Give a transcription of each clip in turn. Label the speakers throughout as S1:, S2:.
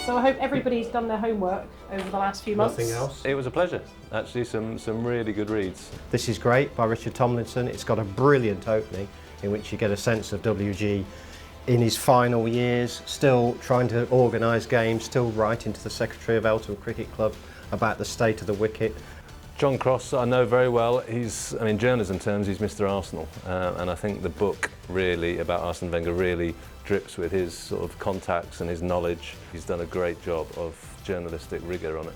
S1: So I hope everybody's done their homework over the last few months.
S2: Nothing else?
S3: It was a pleasure. Actually, some really good reads.
S2: This is Great by Richard Tomlinson. It's got a brilliant opening in which you get a sense of WG in his final years, still trying to organise games, still writing to the secretary of Eltham Cricket Club about the state of the wicket.
S3: John Cross, I know very well. He's, in journalism terms, he's Mr. Arsenal. And I think the book really about Arsene Wenger really drips with his sort of contacts and his knowledge. He's done a great job of journalistic rigour on it.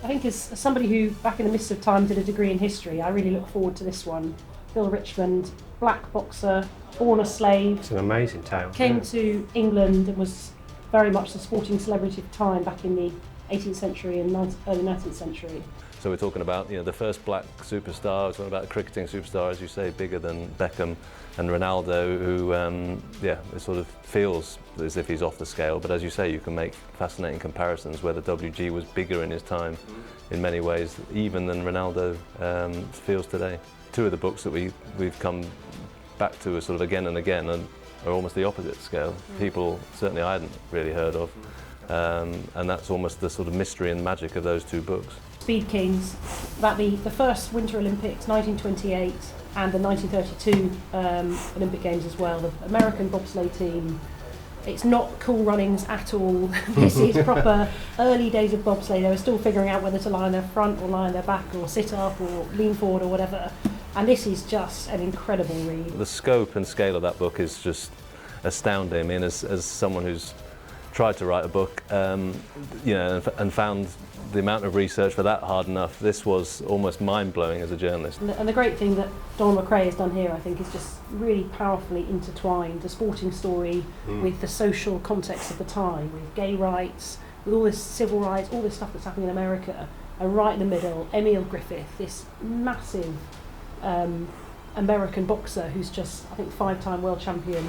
S1: I think as somebody who, back in the midst of time, did a degree in history, I really look forward to this one. Bill Richmond, black boxer, born a slave.
S2: It's an amazing tale.
S1: Came to England and was very much the sporting celebrity of the time back in the 18th century and early 19th century.
S3: So we're talking about the first black superstar, we're talking about a cricketing superstar, as you say, bigger than Beckham and Ronaldo, who it sort of feels as if he's off the scale, but as you say, you can make fascinating comparisons where the WG was bigger in his time in many ways, even than Ronaldo feels today. Two of the books that we've come back to sort of again and again and are almost the opposite scale. People certainly I hadn't really heard of, and that's almost the sort of mystery and magic of those two books.
S1: Speed Kings, about the first Winter Olympics, 1928, and the 1932 Olympic Games as well. The American bobsleigh team. It's not cool runnings at all. This is proper early days of bobsleigh. They were still figuring out whether to lie on their front or lie on their back or sit up or lean forward or whatever. And this is just an incredible read.
S3: The scope and scale of that book is just astounding. As someone who's tried to write a book, and found the amount of research for that hard enough, this was almost mind-blowing as a journalist.
S1: And the great thing that Donald McRae has done here, I think, is just really powerfully intertwined the sporting story with the social context of the time, with gay rights, with all this civil rights, all this stuff that's happening in America, and right in the middle, Emil Griffith, this massive American boxer who's just, I think, 5-time world champion.